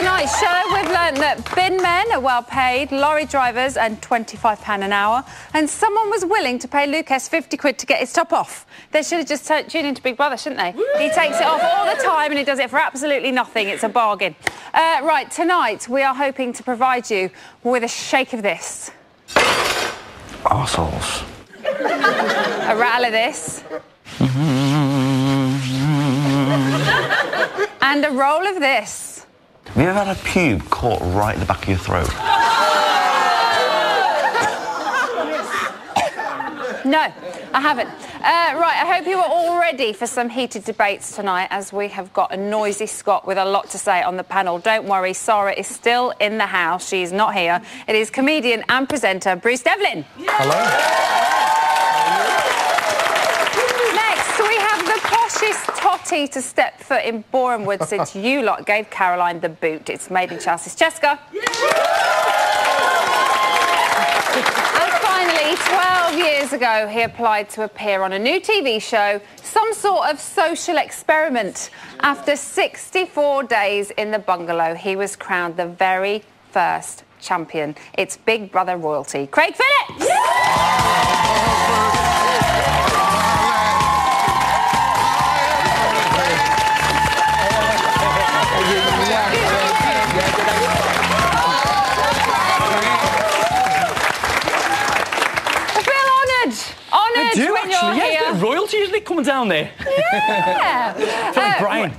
tonight's show, we've learned that bin men are well paid, lorry drivers earn £25 an hour, and someone was willing to pay Lucas 50 quid to get his top off. They should have just tuned into Big Brother, shouldn't they? He takes it off all the time and he does it for absolutely nothing. It's a bargain. Right, tonight we are hoping to provide you with a shake of this. Arseholes. A rattle of this. And a roll of this. Have you ever had a pube caught right at the back of your throat? No, I haven't. Right, I hope you are all ready for some heated debates tonight, as we have got a noisy Scot with a lot to say on the panel. Don't worry, Sarah is still in the house. She's not here. It is comedian and presenter Bruce Devlin. Hello. Poshest totty to step foot in Boreham Wood since you lot gave Caroline the boot. It's made in Chelsea's Cheska. And finally, 12 years ago, he applied to appear on a new TV show, some sort of social experiment. After 64 days in the bungalow, he was crowned the very first champion. It's Big Brother royalty. Craig Phillips! Royalty usually coming down there. Yeah. I feel like Brian.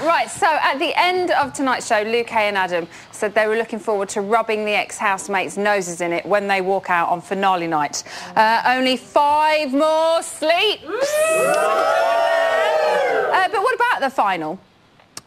Right, so at the end of tonight's show, Luke and Adam said they were looking forward to rubbing the ex-housemates' noses in it when they walk out on finale night. Only 5 more sleeps. But what about the final?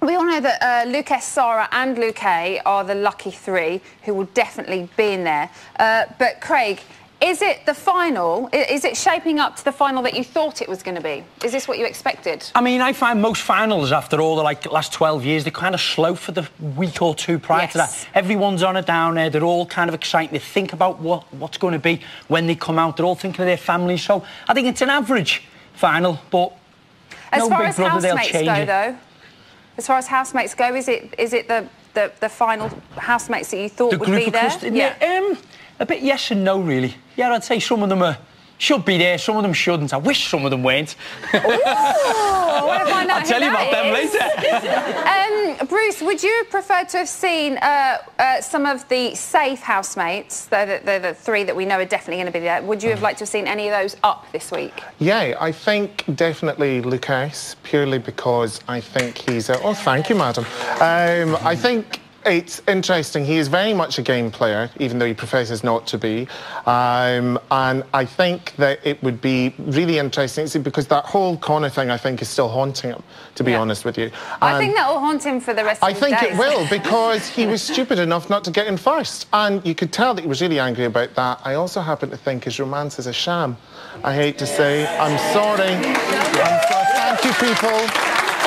We all know that Lucas, Sarah and Luke are the lucky 3 who will definitely be in there. But Craig, is it the final? Is it shaping up to the final that you thought it was going to be? Is this what you expected? I mean, I find most finals after all the last 12 years, they're kind of slow for the week or two prior to that. Everyone's on a downer. They're all kind of excited. They think about what's going to be when they come out. They're all thinking of their families. So I think it's an average final, but as no far Big as Brother, they'll housemates change go, it. though, as far as housemates go, is it the final housemates that you thought would be there? Yeah. A bit yes and no, really. Yeah, I'd say some of them should be there, some of them shouldn't. I wish some of them weren't. Ooh, I'll tell you about them later. Bruce, would you have preferred to have seen some of the safe housemates, the 3 that we know are definitely going to be there? Would you have liked to have seen any of those up this week? Yeah, I think definitely Lucas, purely because I think he's oh, thank you, madam. I think it's interesting. He is very much a game player, even though he professes not to be. And I think that it would be really interesting because that whole Connor thing, I think, is still haunting him, to be honest with you. I think that will haunt him for the rest of his days. I think it will, because he was stupid enough not to get in first. And you could tell that he was really angry about that. I also happen to think his romance is a sham. I hate to say. I'm sorry. Thank you, people.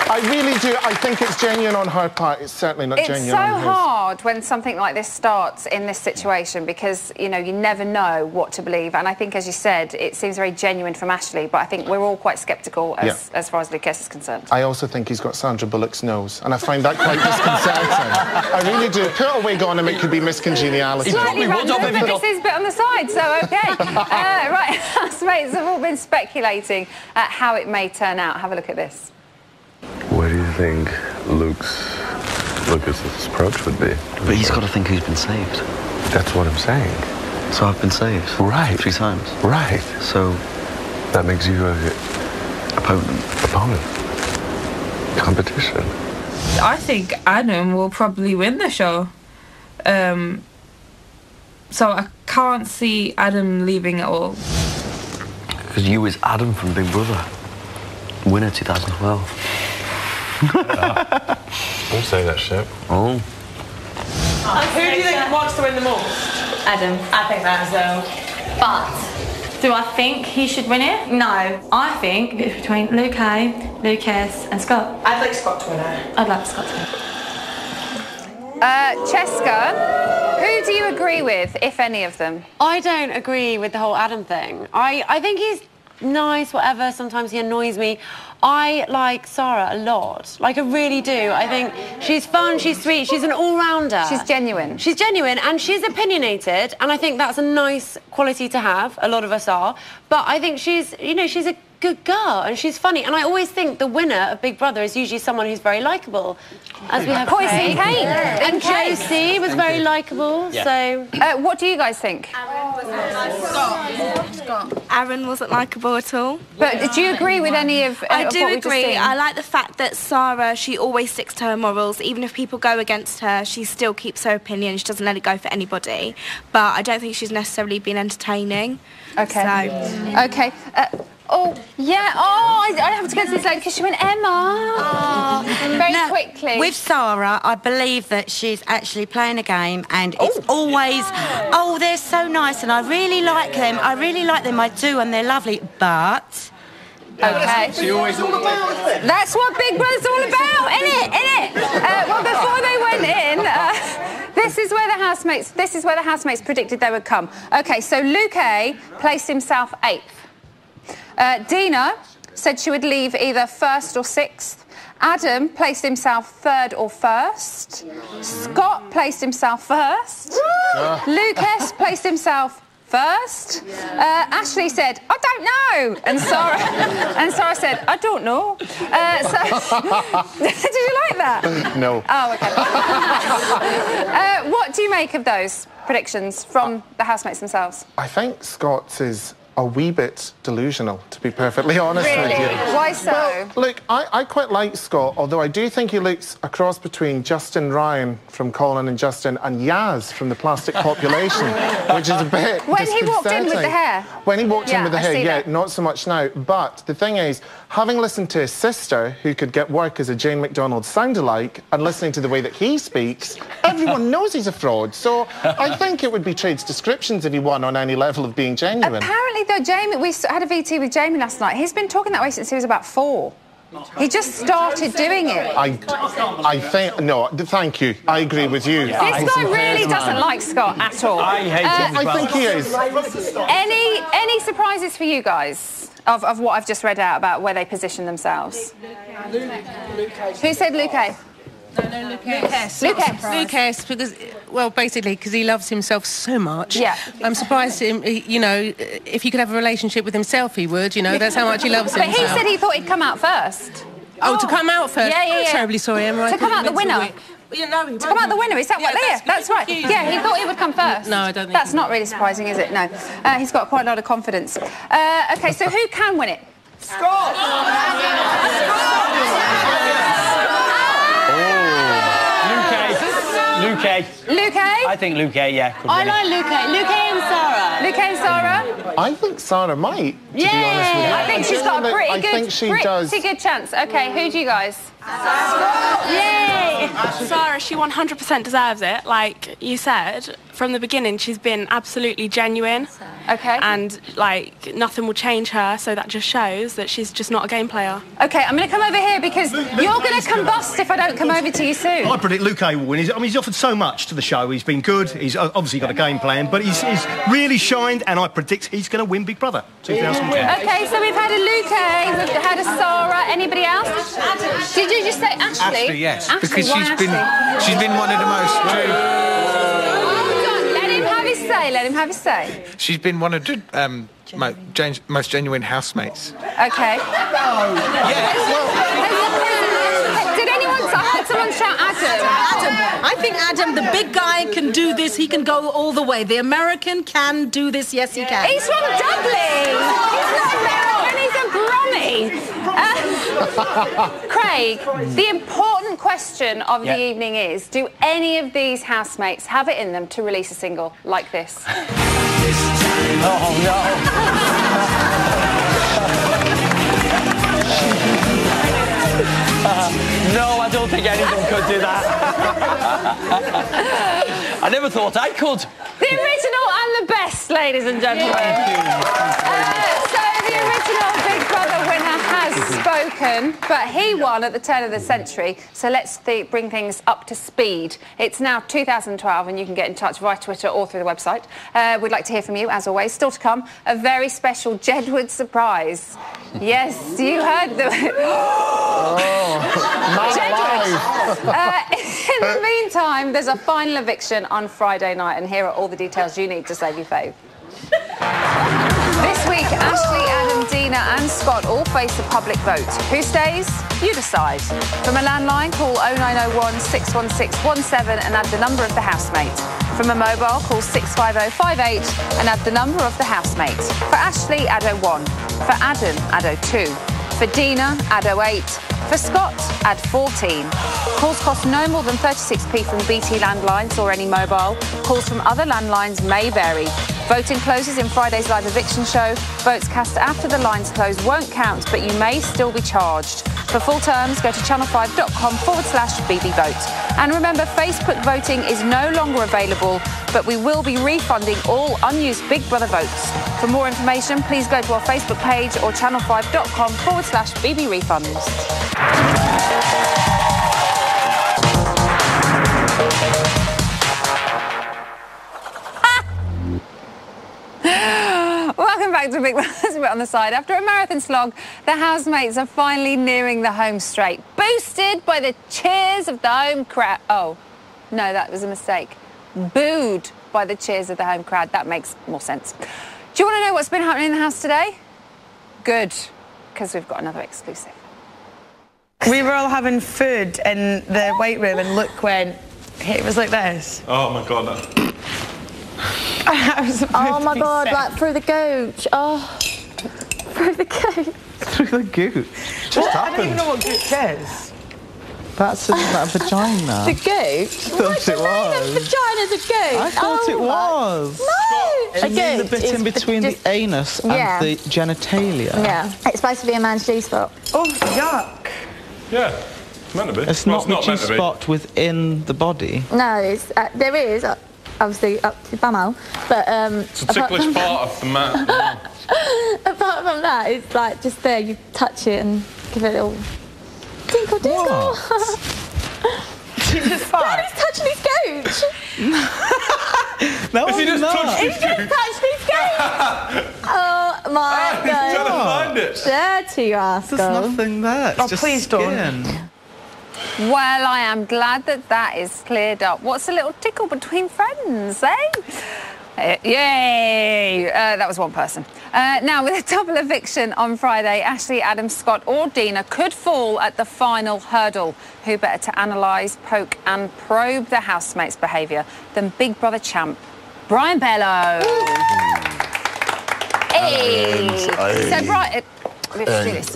I really do. I think it's genuine on her part. It's certainly not genuine on his. It's so hard when something like this starts in this situation because, you know, you never know what to believe. And I think, as you said, it seems very genuine from Ashley, but I think we're all quite sceptical as far as Lucas is concerned. I also think he's got Sandra Bullock's nose, and I find that quite disconcerting. I really do. Put a wig on him, it could be miscongeniality. Slightly random, but this is a bit on the side, so OK. Right, housemates have all been speculating at how it may turn out. Have a look at this. What do you think Lucas's approach would be? But he's got to think who's been saved. That's what I'm saying. So I've been saved. Right. 3 times. Right. So that makes you a opponent. Competition. I think Adam will probably win the show. So I can't see Adam leaving at all. Because you was Adam from Big Brother. Winner 2012. Don't say that shit. Oh. Who do you think wants to win the most? Adam. I think that as well. But do I think he should win it? No. I think it's between Lucas and Scott. I'd like Scott to win it. I'd like Scott to win. Cheska, who do you agree with, if any of them? I don't agree with the whole Adam thing. I think he's nice, whatever. Sometimes he annoys me. I like Sarah a lot. Like, I really do. I think she's fun, she's sweet, she's an all-rounder. She's genuine. She's genuine, and she's opinionated, and I think that's a nice quality to have. A lot of us are. But I think she's, you know, she's a good girl, and she's funny. And I always think the winner of Big Brother is usually someone who's very likeable. As we have Poison Kate. Yeah. And Josie was very likeable, so... what do you guys think? Scott. Aaron wasn't likeable at all. But do you agree with any of I of do what we've just agree. seen? I like the fact that Sarah, she always sticks to her morals. Even if people go against her, she still keeps her opinion. She doesn't let it go for anybody. But I don't think she's necessarily been entertaining. Okay. So. Okay. Oh, yeah. Oh, I have to go to this lady because she went Emma. Very quickly. With Sarah, I believe that she's actually playing a game, and it's always, oh, they're so nice, and I really like them. I do, and they're lovely, but... Okay. She always... That's what Big Brother's all about, innit? Well, before they went in, this is where the housemates predicted they would come. Okay, so Luke A placed himself 8th. Dina said she would leave either 1st or 6th. Adam placed himself 3rd or 1st. Scott placed himself 1st. Lucas placed himself 1st. Ashley said, I don't know. And Sarah said, I don't know. Did you like that? No. Oh, okay. What do you make of those predictions from the housemates themselves? I think Scott's is a wee bit delusional, to be perfectly honest with you. Why so? Well, look, I quite like Scott, although I do think he looks a cross between Justin Ryan from Colin and Justin and Yaz from The Plastic Population, which is a bit When he walked in with the hair. When he walked in with the hair, yeah, that. Not so much now. But the thing is, having listened to his sister, who could get work as a Jane McDonald sound-alike, and listening to the way that he speaks, everyone knows he's a fraud. So I think it would be trade's descriptions if he won on any level of being genuine. Apparently, though, Jamie, we had a VT with Jamie last night. He's been talking that way since he was about 4. He just started doing it. I think... No, thank you. I agree with you. This guy really doesn't like Scott at all. I hate him as well. I think he is. Any surprises for you guys of what I've just read out about where they position themselves? Who said Luke A? No, Lucas. Lucas, because, well, basically, because he loves himself so much. Yeah. I'm surprised, you know, if he could have a relationship with himself, he would, you know, that's how much he loves himself. But he said he thought he'd come out first. Oh, to come out first? Yeah. I'm terribly sorry, Emma. To come out the winner. You know, to come out the winner, is that what? Yeah, that's right. Yeah, he thought he would come first. No, I don't think that's not really surprising, is it? No. He's got quite a lot of confidence. Okay, so who can win it? Scott! Luke A. Luke A? I think Luke A, yeah. I like Luke A. Luke A and Sarah. Luke A and Sarah? I think Sarah might, to be honest with you. I think she's got a pretty good chance. Okay, who do you guys? Yay! Sarah, she 100% deserves it. Like you said, from the beginning, she's been absolutely genuine. Okay. And, like, nothing will change her, so that just shows that she's just not a game player. Okay, I'm going to come over here because you're going to combust if I don't come over to you soon. I predict Luke A will win. He's offered so much to the show. He's been good. He's obviously got a game plan, but he's really shined, and I predict he's going to win Big Brother 2010. Okay, so we've had a Luke A, we've had a Sarah. Anybody else? Did you just say Ashley? Ashley, yes, Ashley, because why she's been one of the most true. Hold on, let him have his say. Let him have his say. She's been one of the most genuine housemates. Okay. Did anyone? I heard someone shout Adam. I think Adam, the big guy, can do this. He can go all the way. The American can do this. Yes, he can. He's from Dublin. He's not American. He's a Brummy. Craig, the important question of the evening is, do any of these housemates have it in them to release a single like this? Oh, no. No, I don't think anyone could do that. I never thought I could. The original and the best, ladies and gentlemen. So the original Big Brother winner has spoken. American, but he won at the turn of the century. So let's bring things up to speed. It's now 2012, and you can get in touch via Twitter or through the website. We'd like to hear from you, as always. Still to come, a very special Jedward surprise. Yes, you heard them. In the meantime, there's a final eviction on Friday night, and here are all the details you need to save your fave. This week, Ashley, Adam, Dina and Scott all face a public vote. Who stays? You decide. From a landline, call 0901 616 17 and add the number of the housemate. From a mobile, call 65058 and add the number of the housemate. For Ashley, add 01. For Adam, add 02. For Dina, add 08. For Scott, add 14. Calls cost no more than 36p from BT landlines or any mobile. Calls from other landlines may vary. Voting closes in Friday's live eviction show. Votes cast after the lines close won't count, but you may still be charged. For full terms, go to channel5.com/BBVote. And remember, Facebook voting is no longer available, but we will be refunding all unused Big Brother votes. For more information, please go to our Facebook page or channel5.com/BBRefunds. Welcome back to Big Brother's Bit on the Side. After a marathon slog, the housemates are finally nearing the home straight, boosted by the cheers of the home crowd. Oh, no, that was a mistake. Booed by the cheers of the home crowd. That makes more sense. Do you want to know what's been happening in the house today? Good, because we've got another exclusive. We were all having food in the White Room and Luke went, it was like this. Oh my God. Oh my God, like through the gooch. Oh, through the gooch. Through the gooch? Just happened. I don't even know what gooch is. That's a vagina. The gooch? I thought it was. Vagina's a gooch. I thought it was. No. You mean the bit in between the anus and the genitalia? Yeah. It's supposed to be a man's G-spot. Oh, yuck. Yeah. It's meant to be. It's not the G-spot within the body. No, it's, there is, obviously, up to the bumhole, but... it's a ticklish part of the man. Apart from that, it's like just there, you touch it and give it a little... Tinkle, tinkle. Jesus, fine. He's touching his gooch. No, Has he just touched his gooch? He touched his gooch. Oh my God. He's trying to find it. Dirty rascal. There's nothing there. It's just please skin. don't. Well, I am glad that is cleared up. What's a little tickle between friends, eh? Yay! That was one person. Now, with a double eviction on Friday, Ashley, Adam, Scott or Dina could fall at the final hurdle. Who better to analyse, poke and probe the housemates' behaviour than Big Brother champ Brian Bello? Hey! So, Brian... Let's do this.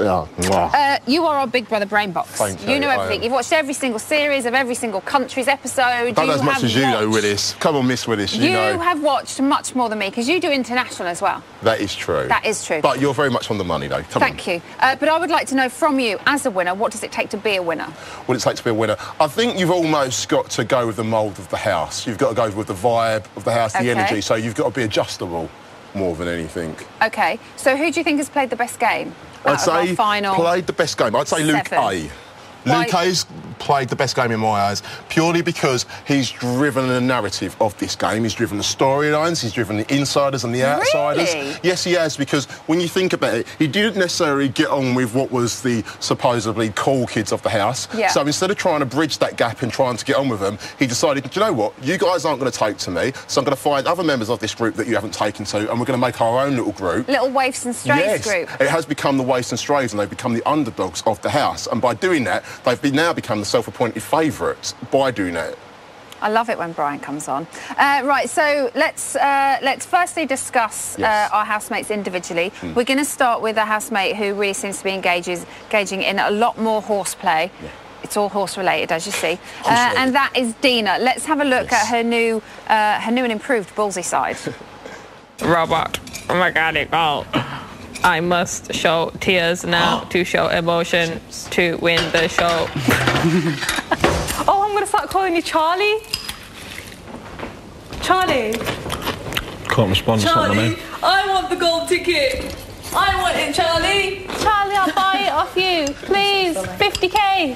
You are our Big Brother brain box. Thank you. You know everything. You've watched every single series of every single country's episode. Not as much as you know, Willis. Come on, Miss Willis. You know. Have watched much more than me because you do international as well. That is true. That is true. But you're very much on the money, though. Thank you. But I would like to know from you, as a winner, what does it take to be a winner? What does it take to be a winner? I think you've almost got to go with the mould of the house. You've got to go with the vibe of the house, the energy. So you've got to be adjustable more than anything. OK. So who do you think has played the best game? I'd say played the best game. I'd say Luke A. Luke A's played the best game in my eyes, purely because he's driven the narrative of this game. He's driven the storylines, he's driven the insiders and the outsiders. Really? Yes, he has, because when you think about it, he didn't necessarily get on with what was the supposedly cool kids of the house. Yeah. So instead of trying to bridge that gap and trying to get on with them, he decided, do you know what? You guys aren't going to take to me, so I'm going to find other members of this group that you haven't taken to, and we're going to make our own little group. Little Waifs and Strays group. It has become the Waifs and Strays, and they've become the underdogs of the house. And by doing that, they've now become the self-appointed favourites by doing that. I love it when Brian comes on. Right, so let's firstly discuss our housemates individually. We're going to start with a housemate who really seems to be engaging in a lot more horseplay. Yeah. It's all horse-related, as you see. And that is Dina. Let's have a look at her new and improved ballsy side. Robot, mechanical. I must show tears now to show emotion to win the show. Oh, I'm going to start calling you Charlie. Charlie. Can't respond to something, I want the gold ticket. I want it, Charlie. Charlie, I'll buy it off you. Please, 50k.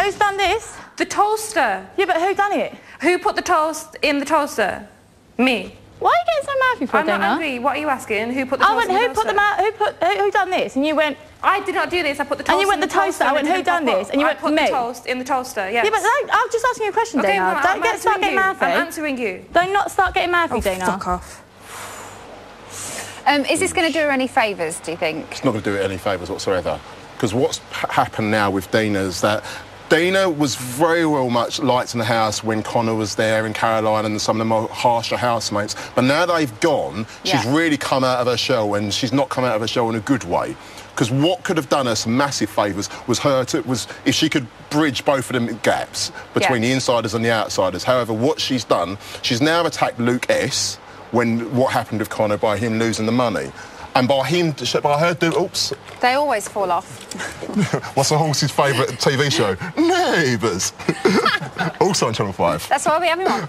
Who's done this? The toaster. Yeah, but who done it? Who put the toast in the toaster? Me. Why are you getting so mad for I'm dinner? not angry. What are you asking? Who put the toaster I went, in the who put toaster? the who done this? And you went, I did not do this. I put the toaster and you went in the toaster. I went, who done this? And you went, put me. the toast in the toaster, yes. Yeah, but I'm just asking you a question, Okay, Dina. well, Don't start getting mad. I'm answering you. Don't not start getting mad, Dina. Fuck off. Is this going to do her any favours, do you think? It's not going to do it any favours whatsoever. Because what's happened now with Dina is that Dina was very well much liked in the house when Connor was there and Caroline and some of the more harsher housemates. But now they've gone, she's really come out of her shell, and she's not come out of her shell in a good way. Because what could have done her some massive favours was if she could bridge both of them gaps between the insiders and the outsiders. However, what she's done, she's now attacked Luke S. when what happened with Connor by him losing the money. And by her doing, oops. They always fall off. What's the horse's favourite TV show? Neighbours. Also on Channel 5. That's why we have him on.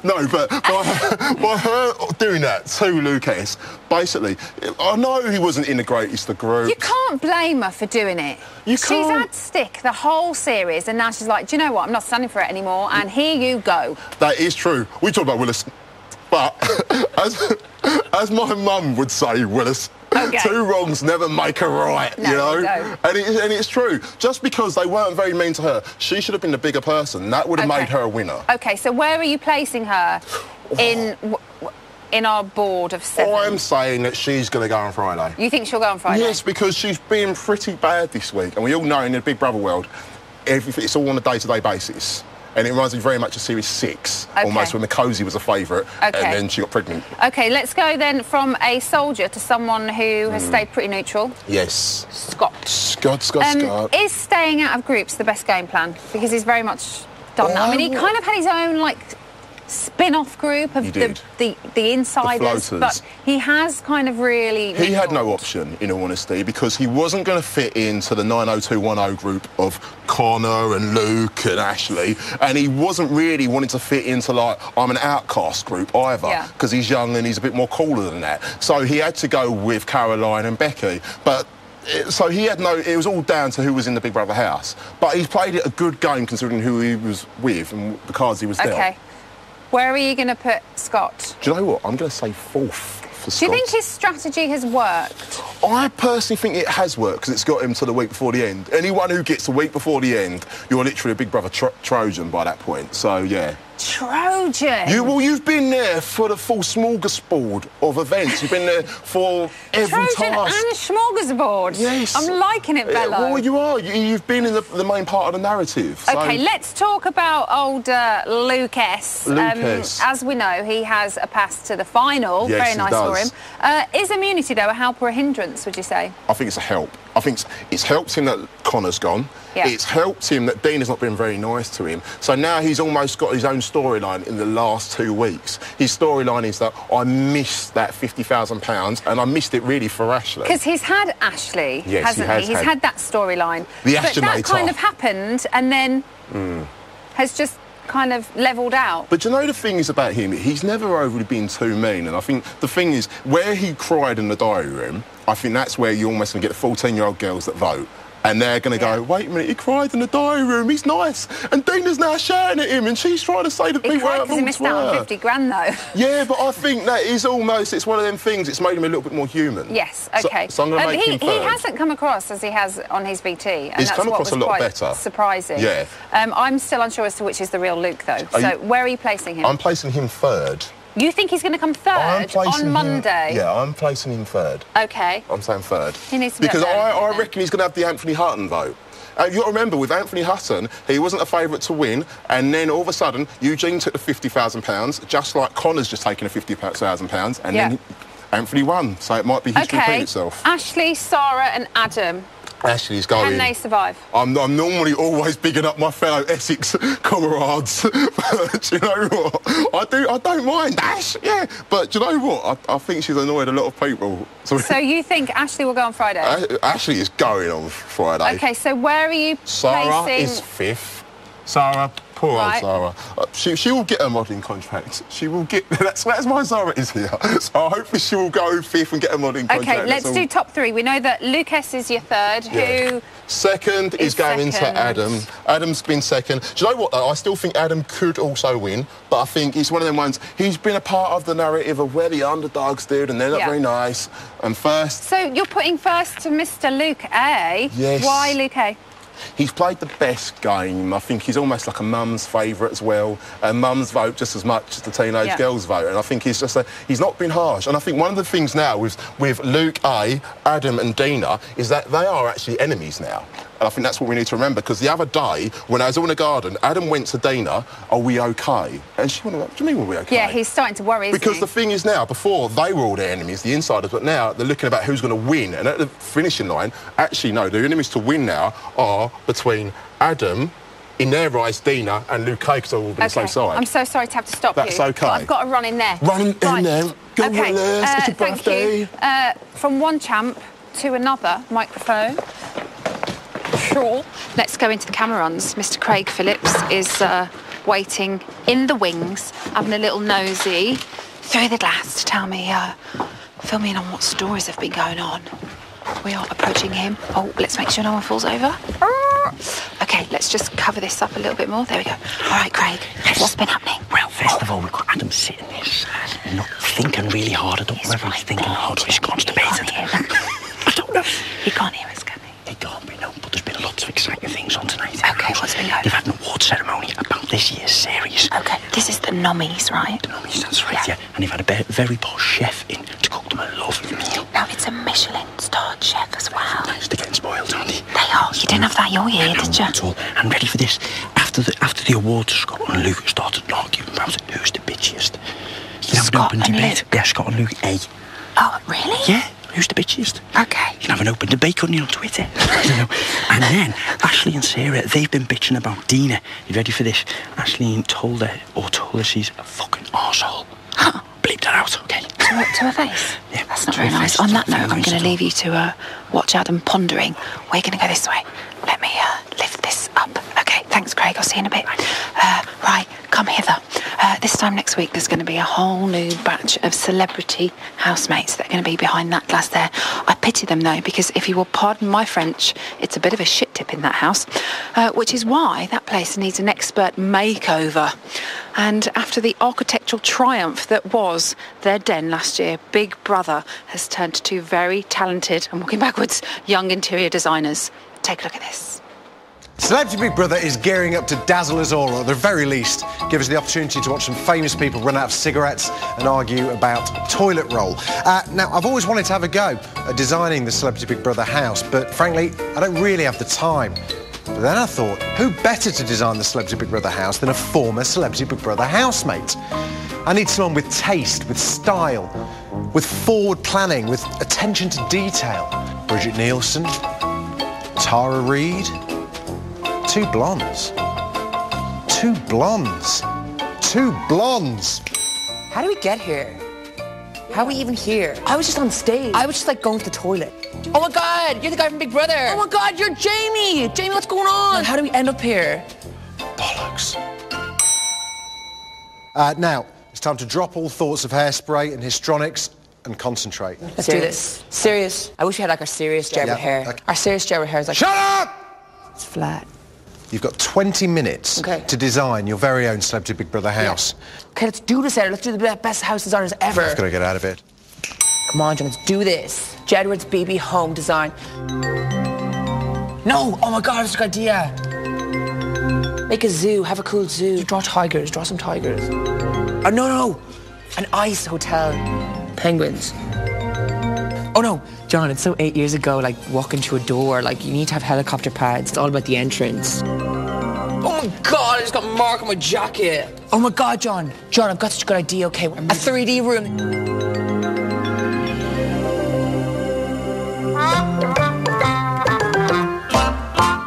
No, but by her doing that to Lucas, basically, I know he wasn't in the greatest of groups. You can't blame her for doing it. You She's can't. had stick the whole series, and now she's like, do you know what? I'm not standing for it anymore, and here you go. That is true. We talk about Willis, but as my mum would say, Willis, two wrongs never make a right, No, you know? don't. And it's true. Just because they weren't very mean to her, she should have been the bigger person. That would have made her a winner. Okay, so where are you placing her in our board of 7? I'm saying that she's going to go on Friday. You think she'll go on Friday? Yes, because she's been pretty bad this week. And we all know in the Big Brother world, it's all on a day-to-day basis. And it reminds me very much of Series 6, almost, when Mikosi was a favourite, and then she got pregnant. OK, let's go then from a soldier to someone who has stayed pretty neutral. Yes. Scott. Scott. Is staying out of groups the best game plan? Because he's very much done that. I mean, he kind of had his own, like, spin-off group of the insiders, The but he has kind of really... He had no option, in all honesty, because he wasn't going to fit into the 90210 group of Connor and Luke and Ashley, and he wasn't really wanting to fit into, like, I'm an outcast group either, because he's young and he's a bit more cooler than that. So he had to go with Caroline and Becky, but... So he had it was all down to who was in the Big Brother house. But he played it a good game considering who he was with and the cards he was dealt. OK. Where are you going to put Scott? Do you know what? I'm going to say 4th for Scott. Do you think his strategy has worked? I personally think it has worked because it's got him to the week before the end. Anyone who gets the week before the end, you're literally a Big Brother Trojan by that point. So, yeah. Trojan? You've been there for the full smorgasbord of events. You've been there for every Trojan task. and smorgasbord. Yes. I'm liking it, Bello. Well, you are. You've been in the main part of the narrative. So. OK, let's talk about old Luke S. Lucas. As we know, he has a pass to the final. Yes, Very he nice does. for him. Is immunity, though, a help or a hindrance, would you say? I think it's a help. I think it's helped him that Connor's gone. Yeah. It's helped him that Dean has not been very nice to him. So now he's almost got his own storyline in the last 2 weeks. His storyline is that I missed that £50,000 and I missed it really for Ashley. Because he's had Ashley, hasn't he? He's had that storyline. The But that kind of happened and then has just kind of levelled out. But you know the thing is about him, he's never overly been too mean, and I think the thing is, where he cried in the diary room, I think that's where you're almost going to get the 14-year-old girls that vote. And they're going to go, wait a minute, he cried in the diary room, he's nice. And Dina's now shouting at him, and she's trying to say that He people cried are because he missed out on 50 grand, though. Yeah, but I think that is almost, it's one of them things, it's made him a little bit more human. Yes, OK. So I'm going to make him third. He hasn't come across as he has on his VT, and He's that's come what across was a lot quite better. surprising. Yeah. I'm still unsure as to which is the real Luke, though. So where are you placing him? I'm placing him third. You think he's going to come third on Monday? Yeah, I'm placing him third. OK. I'm saying third. He needs to be because up there, I reckon he's going to have the Anthony Hutton vote. You've got to remember, with Anthony Hutton, he wasn't a favourite to win, and then all of a sudden, Eugene took the £50,000, just like Connor's just taken the £50,000, and then Anthony won. So it might be history repeat itself. Ashley, Sarah and Adam. Ashley's going. Can they survive? I'm normally always bigging up my fellow Essex comrades. But do you know what? I don't mind Ash, yeah. But do you know what? I think she's annoyed a lot of people. So you think Ashley will go on Friday? Ashley is going on Friday. OK, so where are you Sarah placing... is 5th. Zara, poor Right. old Zara. She will get her modelling contract. She will get... That's why Zara is here. So hopefully she will go 5th and get a modelling contract. Okay, let's do top 3. We know that Lucas is your 3rd. Yeah. Who... Second is going to second? Adam. Adam's been second. Do you know what, though? I still think Adam could also win, but I think it's one of them ones... He's been a part of the narrative of where the underdogs did, and they're not very nice. And first... So you're putting first to Mr. Luke A. Yes. Why Luke A? He's played the best game. I think he's almost like a mum's favourite as well. And mums vote just as much as the teenage girls vote. And I think he's he's not been harsh. And I think one of the things now with Luke A, Adam and Dina is that they are actually enemies now. And I think that's what we need to remember, because the other day, when I was all in the garden, Adam went to Dina, "Are we OK?" And she went, "What do you mean, are we OK?" Yeah, he's starting to worry, isn't Because he? the thing is now, before they were all their enemies, the insiders, but now they're looking about who's going to win. And at the finishing line, actually, no, the enemies to win now are between Adam, in their eyes, Dina, and Luke K, because they're all on the same side. I'm so sorry to have to stop That's you. OK. But I've got to run in there. Run in there. Go Okay, Willis, it's your thank birthday. you. From one champ to another microphone. Sure. Let's go into the Camerons. Mr. Craig Phillips is waiting in the wings, having a little nosy through the glass to tell me, fill me in on what stories have been going on. We are approaching him. Oh, let's make sure no one falls over. OK, let's just cover this up a little bit more. There we go. All right, Craig, what's been happening? Well, first of all, we've got Adam sitting there, sad, not thinking really hard. I don't know whether he's thinking hard or he's constipated. I don't know. He can't hear us, can he? He can't be, no, but there's been lots of exciting things on tonight. OK, what's been going on? They've had an award ceremony about this year's series. OK, this is the Nommies, right? The Nommies, that's right, yeah. And they've had a very posh chef in to cook them a lovely meal. Now, it's a Michelin-starred chef as well. Nice, they're getting spoiled, aren't they? They are. You didn't have that your year, did you? At all. And ready for this? After the awards, Scott and Luke started arguing about who's the bitchiest. You can have an open debate. Yeah, Scott and Luke A. Oh, really? Yeah. Who's the bitchiest? OK. You can have an open debate, couldn't you, on Twitter? And then Ashley and Sarah, they've been bitching about Dina. You ready for this? Ashley told her she's a fucking arsehole. Bleep that out, OK? To her face? Yeah. That's not very nice. On that note, I'm going to leave you to watch Adam pondering. We're going to go this way. Let me lift this up. OK, thanks, Craig. I'll see you in a bit. Right, come hither. This time next week, there's going to be a whole new batch of celebrity housemates that are going to be behind that glass there. I pity them, though, because if you will pardon my French, it's a bit of a shit tip in that house, which is why that place needs an expert makeover. And after the architectural triumph that was their den last year, Big Brother has turned to two very talented, and walking backwards, young interior designers. Take a look at this. Celebrity Big Brother is gearing up to dazzle us all, or at the very least, give us the opportunity to watch some famous people run out of cigarettes and argue about toilet roll. Now, I've always wanted to have a go at designing the Celebrity Big Brother house, but frankly, I don't really have the time. But then I thought, who better to design the Celebrity Big Brother house than a former Celebrity Big Brother housemate? I need someone with taste, with style, with forward planning, with attention to detail. Bridget Nielsen, Tara Reid. Two blondes. Two blondes. Two blondes. How do we get here? How are we even here? I was just on stage. I was just like going to the toilet. Oh my God, you're the guy from Big Brother. Oh my God, you're Jamie. Jamie, what's going on? How do we end up here? Bollocks. Now, it's time to drop all thoughts of hairspray and histrionics and concentrate. Let's do this. Serious. I wish we had like our serious Jared hair. Okay. Our serious Jared hair is like... Shut up! It's flat. You've got 20 minutes to design your very own Celebrity Big Brother house. Yeah. Okay, let's do this, Ed. Let's do the best house designers ever. I've got to get out of it. Come on, John, let's do this. Jedward's BB Home Design. No! Oh my God, that's a good idea. Make a zoo. Have a cool zoo. Draw tigers. Draw some tigers. Oh, no. An ice hotel. Penguins. Oh, no. John, it's so 8 years ago, like, walking through a door. Like, you need to have helicopter pads. It's all about the entrance. Oh, my God, I just got mark on my jacket. Oh, my God, John. John, I've got such a good idea, okay? A 3D room.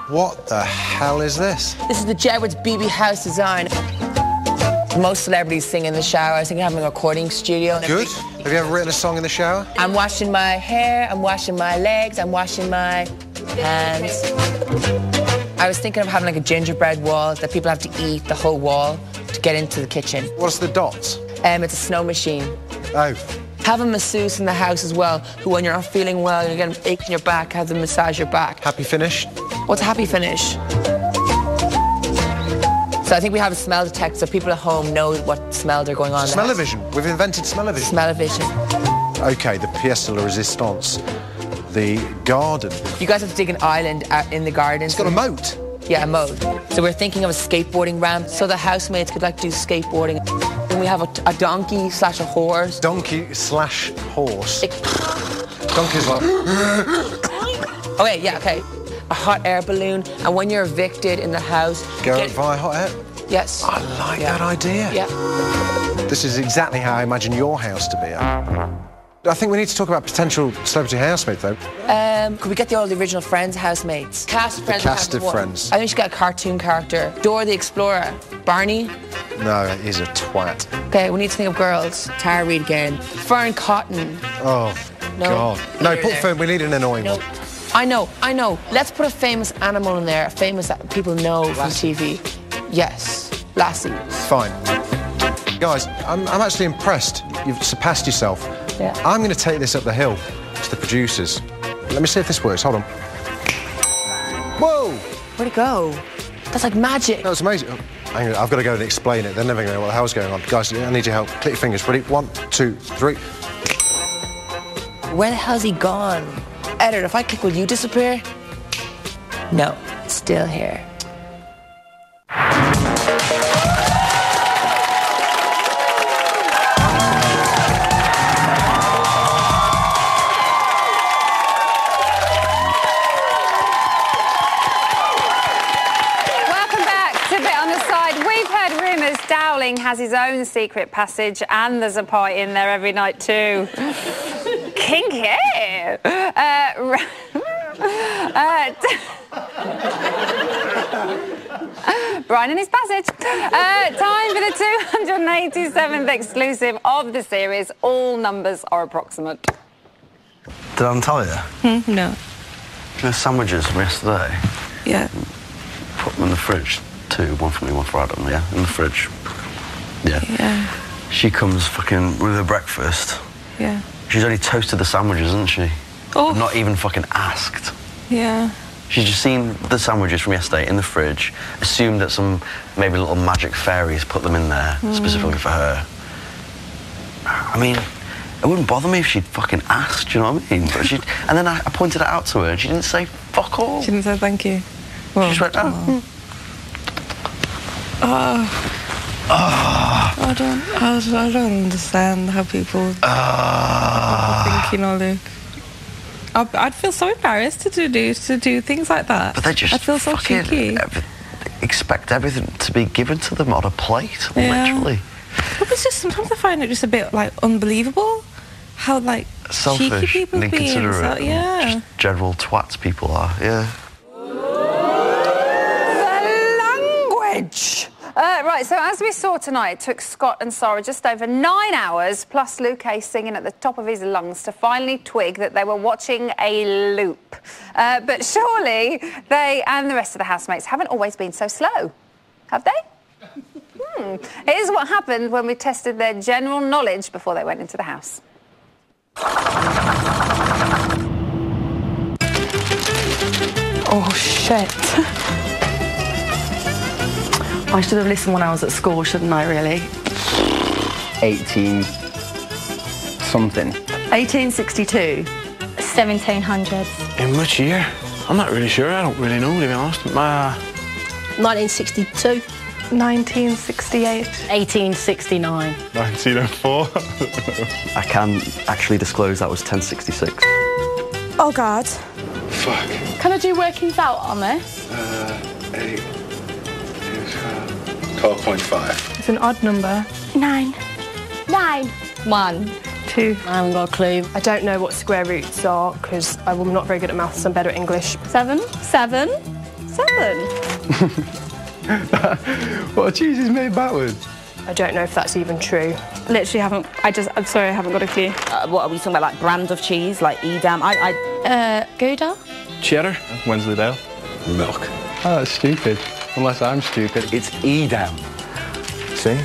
What the hell is this? This is the Jedward's BB House design. Most celebrities sing in the shower. I was thinking of having a recording studio. Good. Have you ever written a song in the shower? I'm washing my hair, I'm washing my legs, I'm washing my hands. I was thinking of having like a gingerbread wall that people have to eat the whole wall to get into the kitchen. What's the dots? It's a snow machine. Oh. Have a masseuse in the house as well, who when you're not feeling well, you're getting ache in your back, have them massage your back. Happy finish? What's a happy finish? So I think we have a smell detector so people at home know what smell they're going on. Smell-o-vision. We've invented smell-o-vision. Smell-o-vision. OK, the pièce de la résistance. The garden. You guys have to dig an island in the garden. It's got a moat. Yeah, a moat. So we're thinking of a skateboarding ramp so the housemates could like do skateboarding. And we have a donkey slash a horse. Donkey slash horse. Donkey's like... Oh, wait, yeah, OK. A hot air balloon, and when you're evicted in the house... Go via hot air? Yes. I like that idea. Yeah. This is exactly how I imagine your house to be. I think we need to talk about potential celebrity housemates, though. Could we get all the original Friends housemates? Cast of Friends. The cast of Friends. I think we should get a cartoon character. Dora the Explorer. Barney. No, he's a twat. OK, we need to think of girls. Tara Reid again. Fern Cotton. Oh, no. God. No, put Fern. We need an annoying one. I know. Let's put a famous animal in there, a famous that people know from TV. Yes, Lassie. Fine. Guys, I'm actually impressed. You've surpassed yourself. Yeah. I'm going to take this up the hill to the producers. Let me see if this works. Hold on. Whoa! Where'd it go? That's like magic. That was amazing. Oh, hang on, I've got to go and explain it. They're never going to know what the hell's going on. Guys, I need your help. Click your fingers. Ready? 1, 2, 3. Where the hell's he gone? Editor, if I click, will you disappear? No, still here. Dowling has his own secret passage and there's a pie in there every night too. Kinky. Brian and his passage. Time for the 287th exclusive of the series. All numbers are approximate. Did I tell you? No. You know, sandwiches from yesterday? Yeah. Put them in the fridge. 2, one for me, one for Adam, yeah? In the fridge. Yeah. Yeah. She comes fucking with her breakfast. Yeah. She's only toasted the sandwiches, hasn't she? Oh. Not even fucking asked. Yeah. She's just seen the sandwiches from yesterday in the fridge, assumed that some maybe little magic fairies put them in there specifically for her. I mean, it wouldn't bother me if she'd fucking asked, do you know what I mean? But she, and then I pointed it out to her and she didn't say fuck all. She didn't say thank you. Well, she just went, oh. I don't understand how people think, you know, Luke. I'd feel so embarrassed to do things like that. But they just I'd feel so cheeky. Expect everything to be given to them on a plate, literally. But it's just sometimes I find it just a bit like unbelievable how like selfish, cheeky people and being. inconsiderate, So, yeah. just general twats people are. Yeah. The language. Right, so as we saw tonight, it took Scott and Sarah just over 9 hours, plus Luke A singing at the top of his lungs, to finally twig that they were watching a loop. But surely they and the rest of the housemates haven't always been so slow, have they? Here's what happened when we tested their general knowledge before they went into the house. Oh, shit. I should have listened when I was at school, shouldn't I, really? 18 something. 1862. 1700s. In which year? I'm not really sure. I don't really know, to be honest. 1962. 1968. 1869. 1904. I can actually disclose that was 1066. Oh, God. Fuck. Can I do workings out on this? 12.5. It's an odd number. 9. 9. 1. 2. I haven't got a clue. I don't know what square roots are because I'm not very good at maths. I'm better at English. 7. 7. 7. What, cheese is made backwards? I don't know if that's even true. Literally haven't. I'm sorry, I haven't got a clue. What are we talking about? Like brand of cheese, like Edam? Gouda. Cheddar. Wensleydale. Milk. Oh, that's stupid. Unless I'm stupid. It's Edam. See?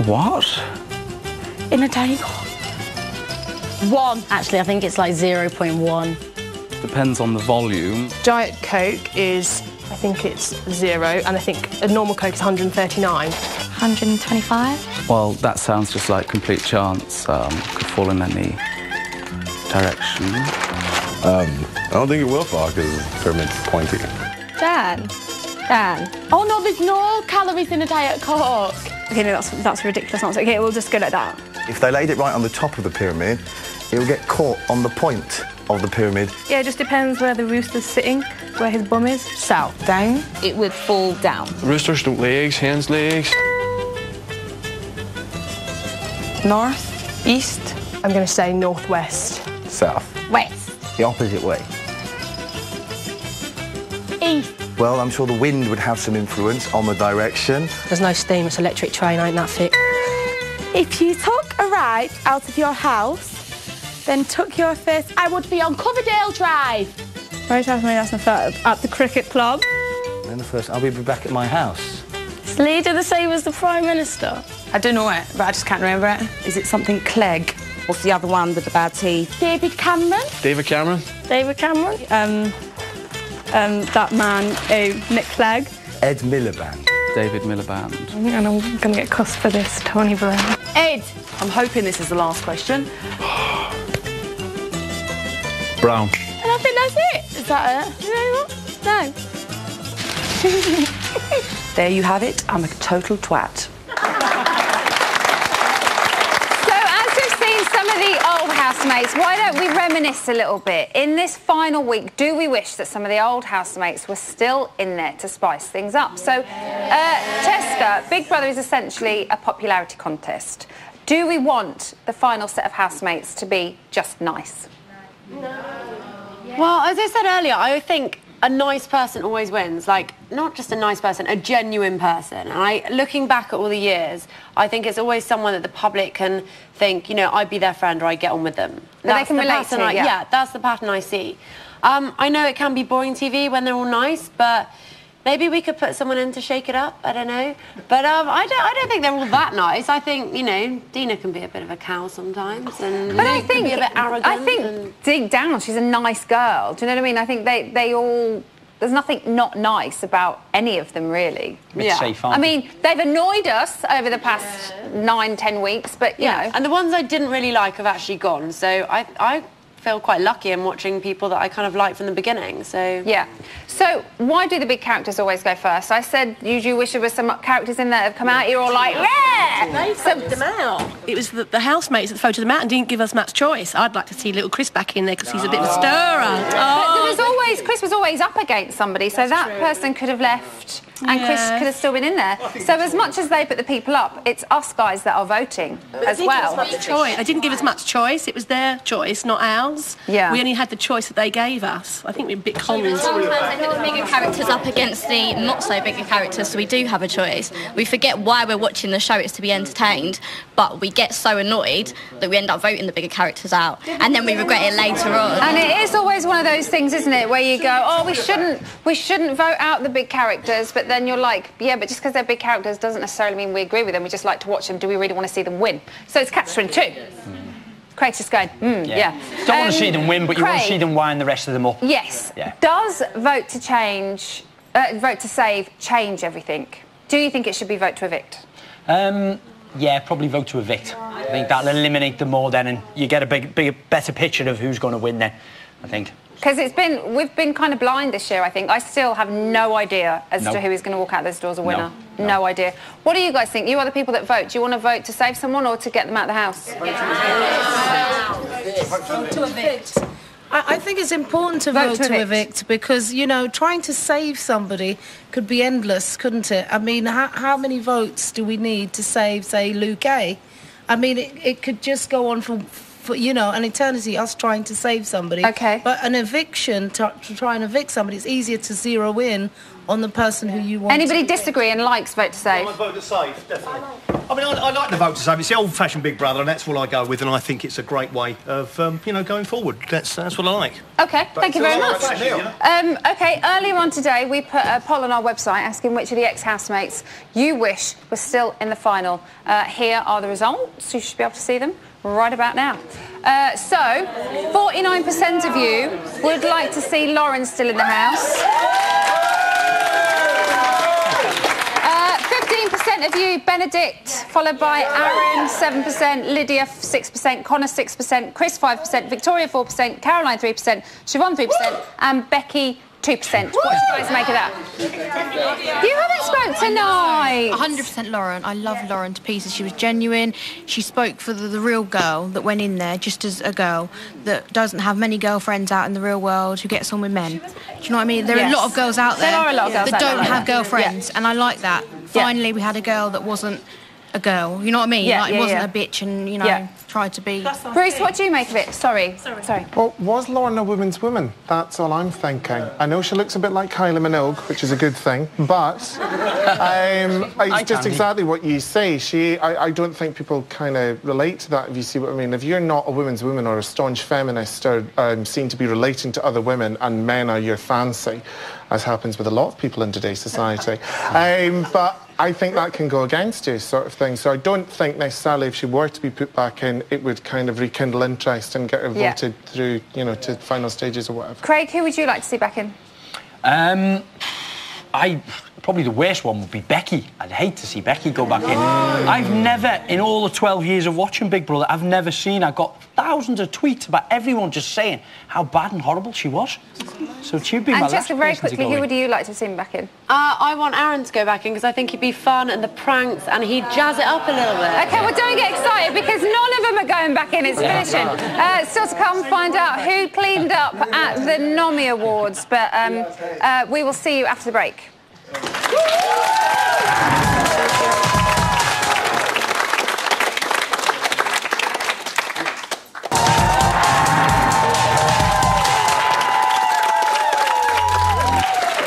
What? In a day. 1. Actually, I think it's like 0.1. Depends on the volume. Diet Coke is, I think it's 0, and I think a normal Coke is 139. 125? Well, that sounds just like complete chance. Could fall in any direction. I don't think it will fall because the pyramid's pointy. Dan. Oh no, there's no calories in a Diet Coke. Okay, no, that's a ridiculous answer. Okay, we'll just go like that. If they laid it right on the top of the pyramid, it will get caught on the point of the pyramid. Yeah, it just depends where the rooster's sitting, where his bum is. South. Down. It would fall down. Roosters don't lay eggs, hens lay eggs. North, east. I'm going to say northwest. South. West. The opposite way. East. Well, I'm sure the wind would have some influence on the direction. There's no steam, it's electric train, ain't that thick. If you took a right out of your house, then took your first... I would be on Coverdale Drive. Right after my lesson at the cricket club. And then the first, I'll be back at my house. Is leader the same as the Prime Minister? I don't know it, but I just can't remember it. Is it something Clegg? What's the other one with the bad teeth? David Cameron. David Cameron. David Cameron. That man, Nick Clegg. Ed Miliband. David Miliband. And I'm going to get cussed for this, Tony Blair. Ed. I'm hoping this is the last question. Brown. And I think that's it. Is that it? No. There you have it. I'm a total twat. Some of the old housemates, why don't we reminisce a little bit? In this final week, do we wish that some of the old housemates were still in there to spice things up? So, Cheska, Big Brother is essentially a popularity contest. Do we want the final set of housemates to be just nice? No. Well, as I said earlier, I think a nice person always wins. Like, not just a nice person, a genuine person. And looking back at all the years, I think it's always someone that the public can think, you know, I'd be their friend or I'd get on with them. They can relate to, yeah, that's the pattern I see. I know it can be boring TV when they're all nice, but maybe we could put someone in to shake it up. I don't know. But I don't think they're all that nice. I think, you know, Dina can be a bit of a cow sometimes, and but I think can be a bit arrogant. I think deep down she's a nice girl. Do you know what I mean? I think they all. There's nothing not nice about any of them, really. Safe, I mean, they've annoyed us over the past 9-10 weeks, but you know. And the ones I didn't really like have actually gone. So I feel quite lucky in watching people that I kind of liked from the beginning. So yeah. So why do the big characters always go first? I said you wish there were some characters in there that have come out. You're all like, yeah. They voted them out. It was the housemates that voted them out and didn't give us much choice. I'd like to see little Chris back in there because he's a bit of a stirrer. But Chris was always up against somebody, so that person could have left. And Chris could have still been in there. So as much as they put the people up, it's us guys that are voting as well. They didn't give us much choice. It was their choice, not ours. Yeah. We only had the choice that they gave us. I think we're a bit cons. Sometimes they put the bigger characters up against the not so bigger characters, so we do have a choice. We forget why we're watching the show, it's to be entertained, but we get so annoyed that we end up voting the bigger characters out, and then we regret it later on. And it is always one of those things, isn't it, where you go, oh, we shouldn't vote out the big characters, but then you're like, yeah, but just because they're big characters doesn't necessarily mean we agree with them. We just like to watch them. Do we really want to see them win? So it's catch-22. Craig's just going, yeah. Don't want to see them win, but you want to see them wind the rest of them up. Yes. Yeah. Does vote to save change everything? Do you think it should be vote to evict? Yeah, probably vote to evict. I think that'll eliminate them more then, and you get a better picture of who's going to win then, I think. Because we've been kind of blind this year, I think. I still have no idea as to who is going to walk out those doors a winner. No idea. What do you guys think? You are the people that vote. Do you want to vote to save someone or to get them out of the house? To evict. I think it's important to vote to evict because, you know, trying to save somebody could be endless, couldn't it? I mean, how many votes do we need to save, say, Luke A? I mean, it could just go on for for, you know, an eternity, us trying to save somebody. Okay. But an eviction, to try and evict somebody, it's easier to zero in on the person who you want. Anybody disagree and likes vote to save? I vote to save, definitely. I mean, I like the vote to save. It's the old-fashioned Big Brother, and that's what I go with, and I think it's a great way of, you know, going forward. That's what I like. OK, thank you very much. OK, earlier on today, we put a poll on our website asking which of the ex-housemates you wish was still in the final. Here are the results. You should be able to see them right about now. So, 49% of you would like to see Lauren still in the house. 15% of you, Benedict, followed by Aaron, 7%, Lydia, 6%, Connor, 6%, Chris, 5%, Victoria, 4%, Caroline, 3%, Siobhan, 3%, and Becky, 2%. What do you guys make of that? You haven't spoke tonight. 100% Lauren. I love Lauren to pieces. She was genuine. She spoke for the real girl that went in there, just as a girl that doesn't have many girlfriends out in the real world, who gets on with men. Do you know what I mean? There are a lot of girls out there that don't have girlfriends, and I like that. Finally, we had a girl that wasn't a girl. You know what I mean? Like, it wasn't a bitch and, you know, tried to be... Bruce, what do you make of it? Sorry. Well, was Lauren a woman's woman? That's all I'm thinking. I know she looks a bit like Kylie Minogue, which is a good thing, but it's just exactly what you say. I don't think people kind of relate to that, if you see what I mean. If you're not a woman's woman or a staunch feminist or seen to be relating to other women and men are your fancy, as happens with a lot of people in today's society, but I think that can go against you, sort of thing. So I don't think necessarily if she were to be put back in, it would kind of rekindle interest and get her voted through, you know, to final stages or whatever. Craig, who would you like to see back in? Probably the worst one would be Becky. I'd hate to see Becky go back in. I've never, in all the 12 years of watching Big Brother, I've never seen... I got thousands of tweets about everyone just saying how bad and horrible she was. So she'd be my last Jessica, very person to quickly, go who in. would you like to see him back in? I want Aaron to go back in because I think he'd be fun and the pranks and he'd jazz it up a little bit. OK, well, don't get excited because none of them are going back in. It's finishing. Still to come, find out who cleaned up at the Nommy Awards. But we will see you after the break.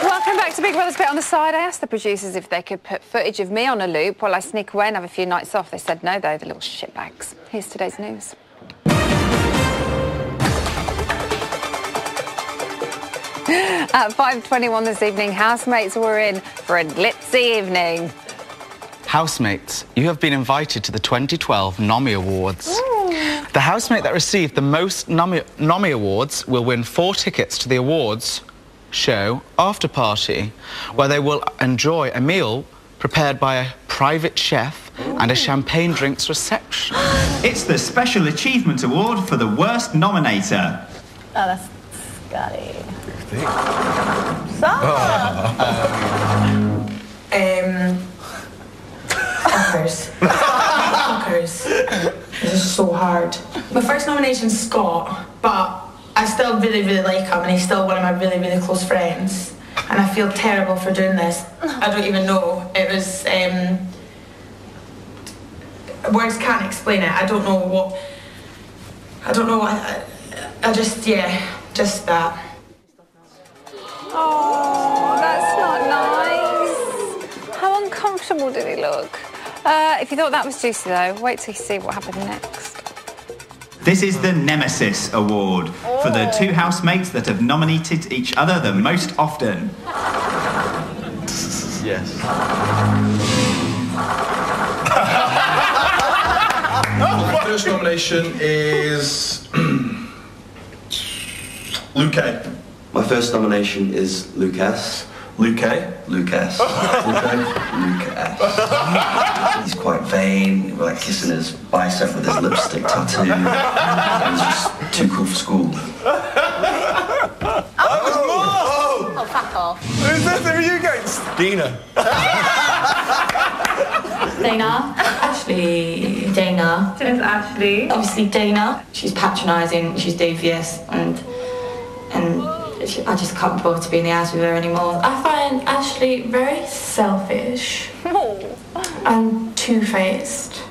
Welcome back to Big Brother's Bit on the Side. I asked the producers if they could put footage of me on a loop while I sneak away and have a few nights off. They said no, though, the little shitbags. Here's today's news. At 5:21 this evening, housemates were in for a glitzy evening. Housemates, you have been invited to the 2012 Nommy Awards. Ooh. The housemate that received the most Nommy Awards will win 4 tickets to the awards show after party, where they will enjoy a meal prepared by a private chef and a champagne drinks reception. It's the Special Achievement Award for the worst nominator. Oh, that's Scotty. Fuckers. Fuckers. This is so hard. My first nomination's Scott, but I still really, really like him, and he's still one of my really, really close friends. And I feel terrible for doing this. I don't even know. It was, words can't explain it. I don't know what... I just, just that. Oh, that's not nice. How uncomfortable did he look? If you thought that was juicy, though, wait till you see what happened next. This is the Nemesis Award for the 2 housemates that have nominated each other the most often. Yes. My first nomination is Luke A. My first nomination is Lucas. Luke A? Lucas. Lucas. He's quite vain, like kissing his bicep with his lipstick tattoo. He's just too cool for school. Oh, fuck off. Who's this? Who are you against? Dina. Dana. Ashley. Dana. It's Ashley. Obviously Dana. She's patronising, she's devious, and I just can't be bothered to be in the house with her anymore. I find Ashley very selfish and two-faced.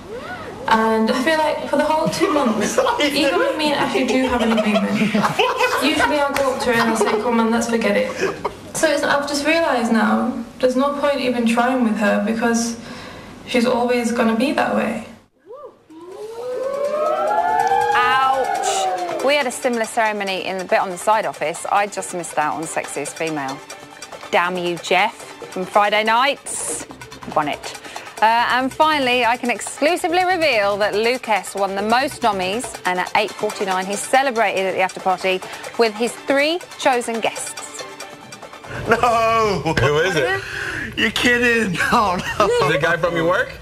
And I feel like for the whole 2 months, even when me and Ashley do have an agreement, usually I'll go up to her and I'll say, come on, let's forget it. So I've just realised now, there's no point even trying with her because she's always going to be that way. Ouch! We had a similar ceremony in the bit on the side office. I just missed out on Sexiest Female. Damn you, Jeff, from Friday nights. Won it. And finally, I can exclusively reveal that Luke S won the most nommies, and at 8:49 he celebrated at the after party with his 3 chosen guests. No! Who is it? You're kidding. Oh, no. Is it a guy from your work?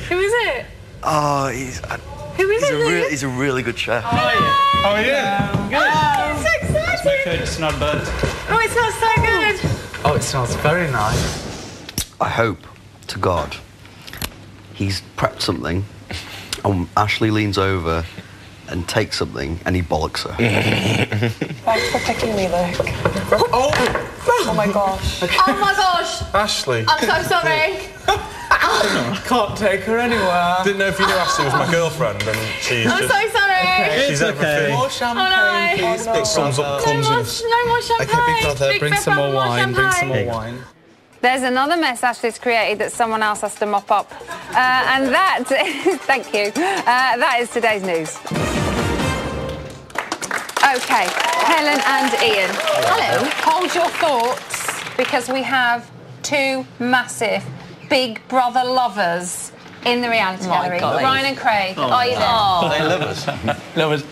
Who is it? Oh, he's a really good chef. Oh, yeah. Good. Oh, so exciting. My food snod burnt. Oh, it smells so good. Oh, it smells very nice. I hope to God he's prepped something and Ashley leans over and takes something and he bollocks her. Thanks for picking me, Luke. Oh my gosh. Oh my gosh. Ashley. I'm so sorry. I can't take her anywhere. Didn't know if you knew Ashley was my girlfriend and she's I'm just... so sorry. She's everything. More champagne, please. It sums up clumsiness. No more champagne. Okay, big brother, bring some more wine, bring some more champagne. wine. There's another mess Ashley's created that someone else has to mop up. And that, thank you, that is today's news. OK, Helen and Ian. Hello. Hold your thoughts, because we have 2 massive Big Brother lovers in the reality gallery. God. Ryan and Craig, are you there? They love us. Love us.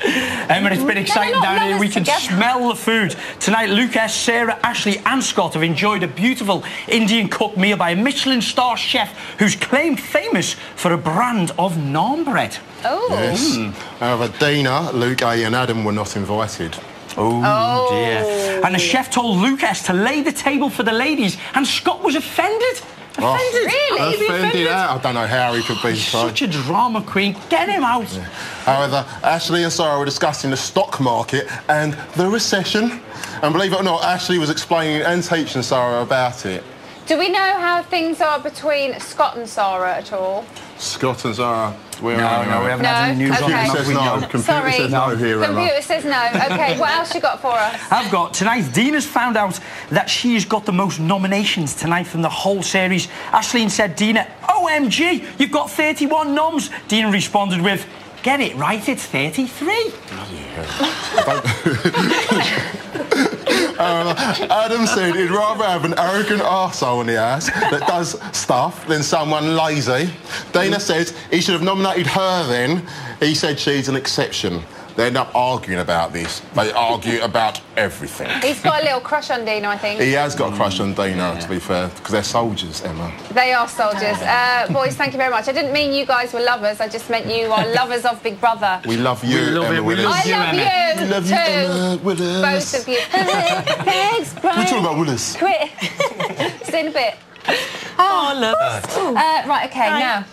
Emma, it's been exciting down here. We can smell the food. Tonight, Lucas, Sarah, Ashley and Scott have enjoyed a beautiful Indian cooked meal by a Michelin star chef who's claimed famous for a brand of naan bread. Oh. Yes. However, Dina, Luke, A and Adam were not invited. Oh, dear. And the chef told Lucas to lay the table for the ladies, and Scott was offended. Offended? Really? Offended? I don't know how he could be so. Such a drama queen. Get him out. Yeah. However, Ashley and Sarah were discussing the stock market and the recession. And believe it or not, Ashley was explaining and teaching Sarah about it. Do we know how things are between Scott and Sarah at all? Scott and Sarah, No, we haven't had any news on Computer that. says no. Computer says no here, Emma. Computer says no. OK, what else you got for us? I've got tonight. Dina's found out that she's got the most nominations tonight from the whole series. Aisling said, Dina, OMG, you've got 31 noms. Dina responded with, get it right, it's 33. Adam said he'd rather have an arrogant arsehole in the ass that does stuff than someone lazy. Dina said he should have nominated her then. He said she's an exception. They end up arguing about this. They argue about everything. He's got a little crush on Dina, I think. He has got a crush on Dina, to be fair, because they're soldiers, Emma. They are soldiers. Boys, thank you very much. I didn't mean you guys were lovers. I just meant you are lovers of Big Brother. We love you, Emma Willis. I love you, We love you, Emma Willis. both of you. Thanks, Brian. We're talking about Willis. Quit. See you in a bit. Oh, love. Right, OK, now.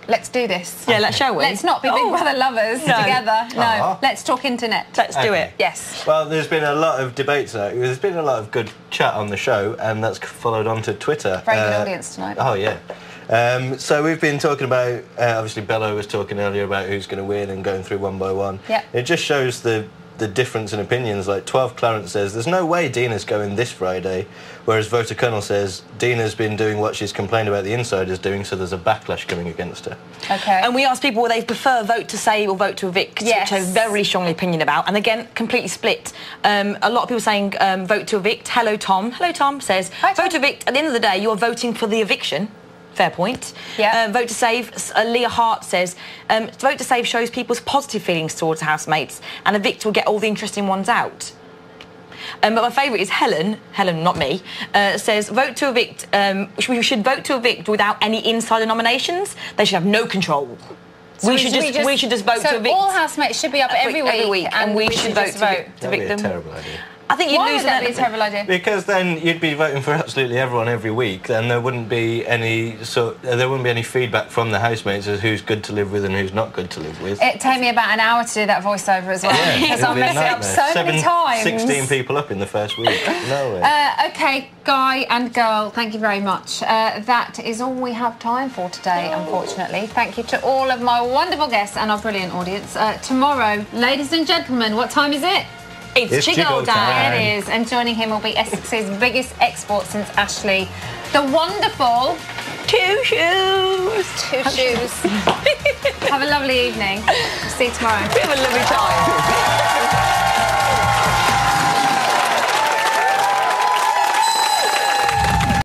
Let's do this. Yeah, shall we? Let's not be Big Brother lovers together. No, let's talk internet. Let's do it. Yes. Well, there's been a lot of debates. There's been a lot of good chat on the show, and that's followed on to Twitter. Very good audience tonight. Oh, yeah. So we've been talking about, obviously Bello was talking earlier about who's going to win and going through one by one. Yeah. It just shows the difference in opinions. Like 12 Clarence says, there's no way Dina's going this Friday, whereas Voter Colonel says Dina's been doing what she's complained about the insiders doing, so there's a backlash coming against her. Okay. And we asked people whether they prefer vote to save or vote to evict, yes, which I have a very strong opinion about. And again, completely split. A lot of people saying vote to evict. Hello, Tom. Hello, Tom says, vote to evict. At the end of the day, you're voting for the eviction. Fair point. Yeah. Vote to save. Leah Hart says, vote to save shows people's positive feelings towards housemates, and evict will get all the interesting ones out. But my favourite is Helen, not me, says vote to evict. We should vote to evict without any insider nominations. They should have no control. So we should just vote to evict. So all housemates should be up every week, and we should vote to evict them. That'd be a terrible idea. I think you'd Why lose would that an be a terrible idea? Because then you'd be voting for absolutely everyone every week. Then there wouldn't be any feedback from the housemates as who's good to live with and who's not good to live with. It took me about an hour to do that voiceover as well. Because I messed it up so many times. 16 people up in the first week. No way. Okay, guy and girl, thank you very much. That is all we have time for today, unfortunately. Thank you to all of my wonderful guests and our brilliant audience. Tomorrow, ladies and gentlemen, what time is it? It's Jiggle time. It is, and joining him will be Essex's biggest export since Ashley, the wonderful Two Shoes. Two Shoes. Have a lovely evening. See you tomorrow. We have a lovely time.